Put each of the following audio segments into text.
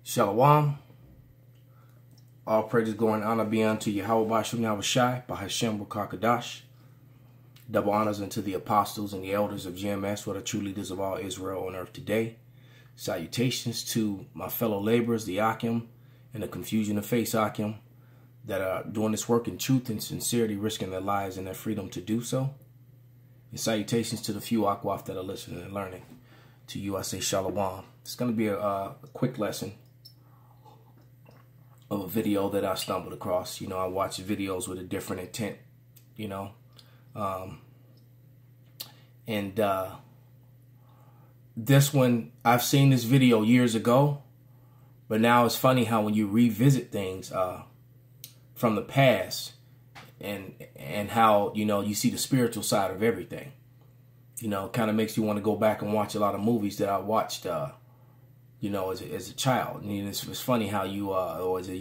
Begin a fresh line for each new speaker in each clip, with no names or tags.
Shalom. All praises, glory, and honor be unto Yahweh Bashim Yahushai, Bahashem Wakakadash. Double honors unto the apostles and the elders of GMS, who are the true leaders of all Israel on earth today. Salutations to my fellow laborers, the Akim, and the Confusion of Face Akim, that are doing this work in truth and sincerity, risking their lives and their freedom to do so. And salutations to the few Akwaf that are listening and learning. To you, I say Shalom. It's going to be a quick lesson of a video that I stumbled across. You know, I watch videos with a different intent, you know. This one, I've seen this video years ago, but now it's funny how when you revisit things from the past and how, you know, you see the spiritual side of everything. You know, it kind of makes you want to go back and watch a lot of movies that I watched, you know, as a child. And it's funny how you, or as a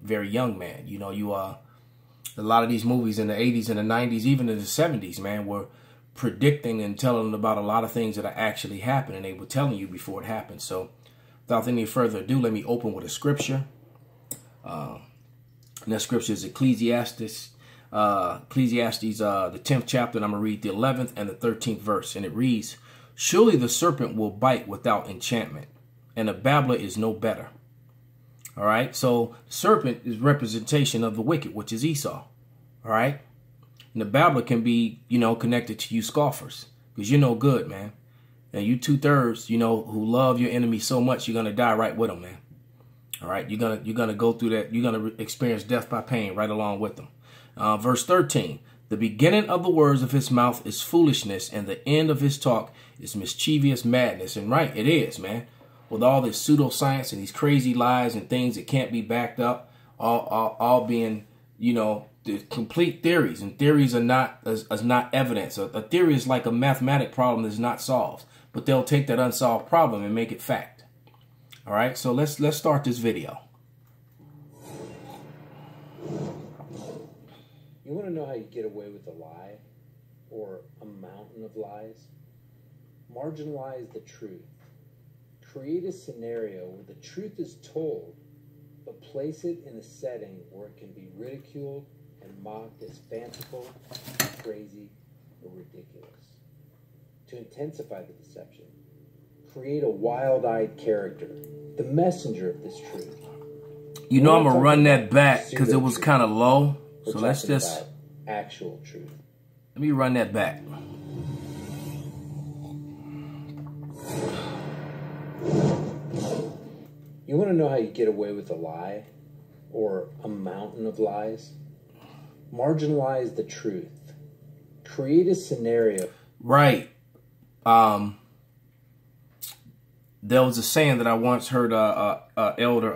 very young man, you know, a lot of these movies in the 80s and the 90s, even in the 70s, man, were predicting and telling about a lot of things that are actually happening. And they were telling you before it happened. So without any further ado, let me open with a scripture. And that scripture is Ecclesiastes, the 10th chapter, and I'm going to read the 11th and the 13th verse. And it reads, "Surely the serpent will bite without enchantment, and a babbler is no better." All right. So the serpent is representation of the wicked, which is Esau. All right. And the babbler can be, you know, connected to you scoffers, because you're no good, man. And you 2/3, you know, who love your enemy so much, you're going to die right with them, man. All right. You're going to go through that. You're going to experience death by pain right along with them. Verse 13, "The beginning of the words of his mouth is foolishness, and the end of his talk is mischievous madness." And right, it is, man. With all this pseudoscience and these crazy lies and things that can't be backed up, all being, you know, the complete theories. And theories are not evidence. A theory is like a mathematic problem that's not solved, but they'll take that unsolved problem and make it fact. All right, so let's start this video.
You want to know how you get away with a lie or a mountain of lies? Marginalize the truth. Create a scenario where the truth is told, but place it in a setting where it can be ridiculed and mocked as fanciful, crazy, or ridiculous. To intensify the deception, create a wild-eyed character, the messenger of this truth.
You know, I'm going to run that back because it was kind of low. So let's just
actual truth.
Let me run that back.
You want to know how you get away with a lie or a mountain of lies? Marginalize the truth. Create a scenario.
Right. There was a saying that I once heard Elder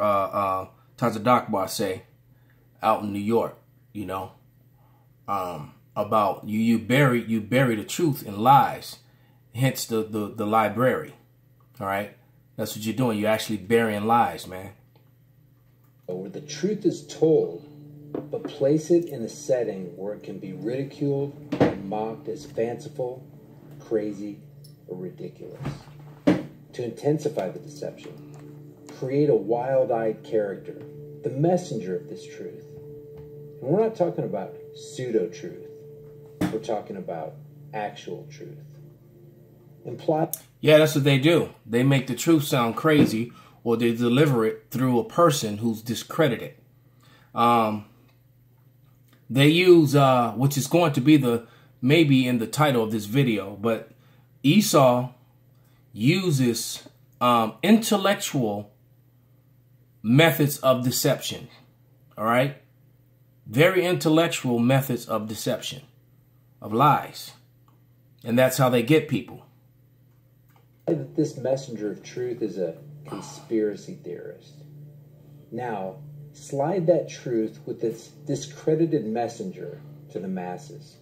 Tazadakbar say out in New York. You know, about you bury the truth in lies, hence the library. All right, that's what you're doing. You're actually burying lies, man.
Where the truth is told, but place it in a setting where it can be ridiculed and mocked as fanciful, crazy, or ridiculous. To intensify the deception, create a wild-eyed character, the messenger of this truth. And we're not talking about pseudo-truth. We're talking about actual truth.
Yeah, that's what they do. They make the truth sound crazy, or they deliver it through a person who's discredited. They use, which is going to be maybe in the title of this video, but Esau uses intellectual methods of deception. All right? Very intellectual methods of deception, of lies. And that's how they get people.
This messenger of truth is a conspiracy theorist. Now, slide that truth with this discredited messenger to the masses.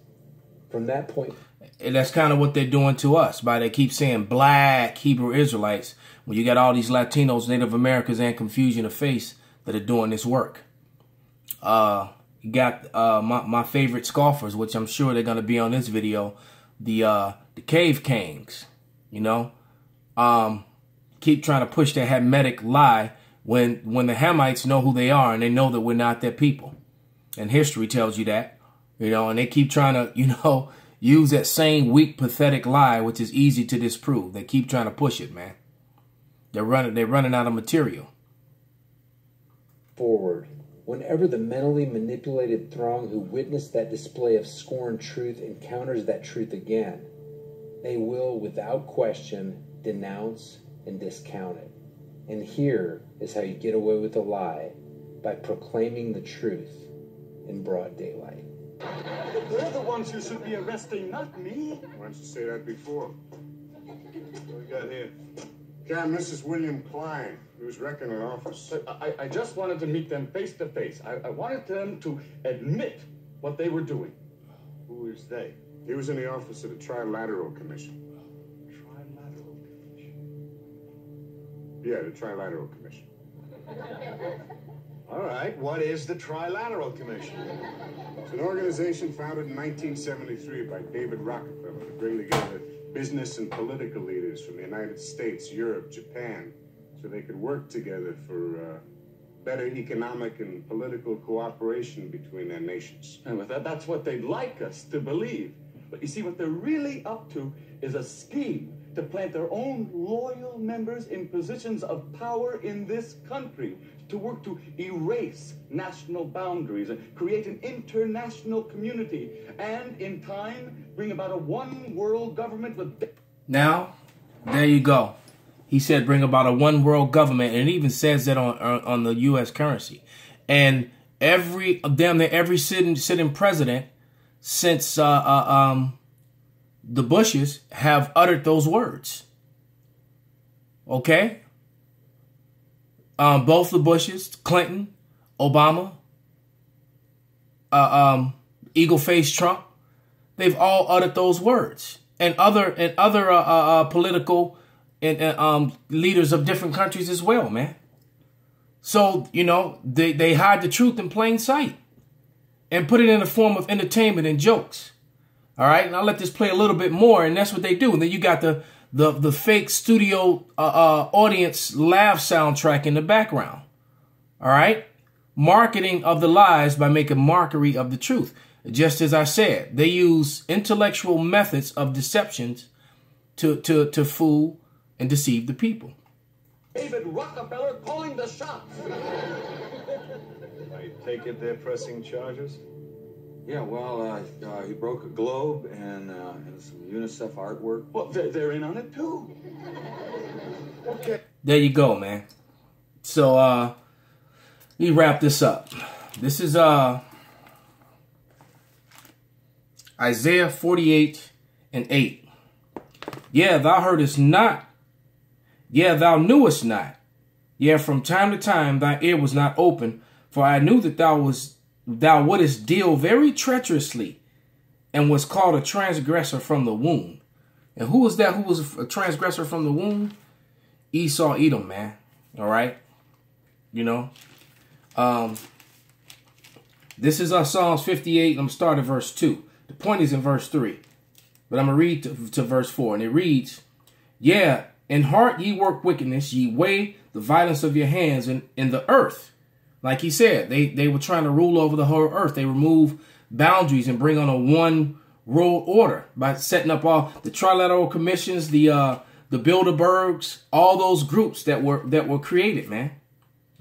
From that point...
And that's kind of what they're doing to us. They keep saying black Hebrew Israelites, when you got all these Latinos, Native Americans, and Confusion of Face that are doing this work. You got my favorite scoffers, which I'm sure they're going to be on this video, the Cave Kings, you know. Keep trying to push that Hermetic lie when the Hamites know who they are and they know that we're not their people. And history tells you that, you know, and they keep trying to, you know, use that same weak, pathetic lie, which is easy to disprove. They keep trying to push it, man. They're running out of material.
Forward. Whenever the mentally manipulated throng who witnessed that display of scorned truth encounters that truth again, they will, without question, denounce and discount it. And here is how you get away with a lie: by proclaiming the truth in broad daylight.
They're the ones who should be arresting, not me.
Why didn't you say that before? What we got here? Cam, this is William Klein. He was wrecking an office.
I just wanted to meet them face to face. I wanted them to admit what they were doing.
Who is they? He was in the office of the Trilateral Commission.
Trilateral Commission?
Yeah, the Trilateral Commission.
All right, what is the Trilateral Commission?
It's an organization founded in 1973 by David Rockefeller to bring together business and political leaders from the United States, Europe, Japan, so they could work together for better economic and political cooperation between their nations.
And with that's what they'd like us to believe. But you see, what they're really up to is a scheme to plant their own loyal members in positions of power in this country, to work to erase national boundaries and create an international community, and in time bring about a one world government with... Now,
there you go. He said bring about a one world government, and it even says that on the U.S. currency. And damn near every sitting president since the Bushes have uttered those words. Okay? Both the Bushes, Clinton, Obama, eagle-faced Trump, they've all uttered those words. And other political and leaders of different countries as well, man. So, you know, they hide the truth in plain sight and put it in the form of entertainment and jokes. All right, and I'll let this play a little bit more, and that's what they do. And then you got the fake studio audience laugh soundtrack in the background. All right, marketing of the lies by making mockery of the truth. Just as I said, they use intellectual methods of deceptions to fool and deceive the people.
David Rockefeller calling the shots.
I take it they're pressing charges?
Yeah, well, he broke a globe and some UNICEF artwork.
Well, they're in on it too.
Okay.
There you go, man. So, let me wrap this up. This is Isaiah 48:8. Yeah, thou heardest not. Yeah, thou knewest not. Yeah, from time to time thy ear was not open, for I knew that thou wouldest deal very treacherously, and was called a transgressor from the womb. And who was that who was a transgressor from the womb? Esau, Edom, man. All right. You know, this is Psalms 58. I'm going to start at verse 2. The point is in verse 3. But I'm going to read to verse 4. And it reads, yeah, in heart ye work wickedness, ye weigh the violence of your hands in the earth. Like he said, they were trying to rule over the whole earth. They remove boundaries and bring on a one world order by setting up all the Trilateral Commissions, the Bilderbergs, all those groups that were created, man.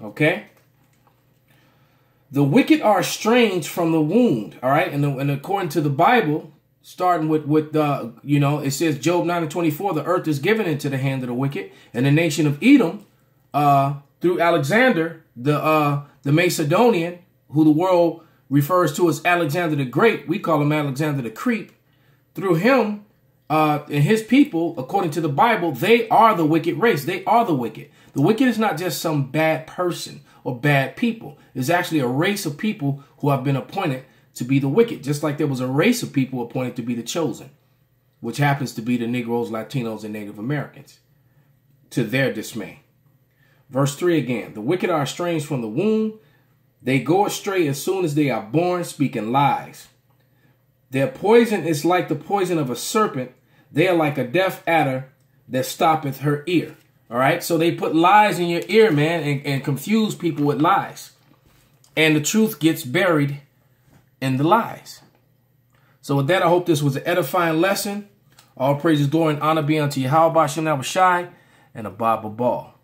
Okay. The wicked are estranged from the wound. All right. And according to the Bible, starting with you know, it says Job 9:24, the earth is given into the hand of the wicked, and the nation of Edom, through Alexander, the Macedonian, who the world refers to as Alexander the Great. We call him Alexander the Creep. Through him and his people, according to the Bible, they are the wicked race. They are the wicked. The wicked is not just some bad person or bad people. It's actually a race of people who have been appointed to be the wicked, just like there was a race of people appointed to be the chosen, which happens to be the Negroes, Latinos, and Native Americans, to their dismay. Verse 3 again, the wicked are estranged from the womb. They go astray as soon as they are born, speaking lies. Their poison is like the poison of a serpent. They are like a deaf adder that stoppeth her ear. All right. So they put lies in your ear, man, and confuse people with lies. And the truth gets buried in the lies. So with that, I hope this was an edifying lesson. All praises, glory, and honor be unto Yahweh Bashem Shai and Abba Ball.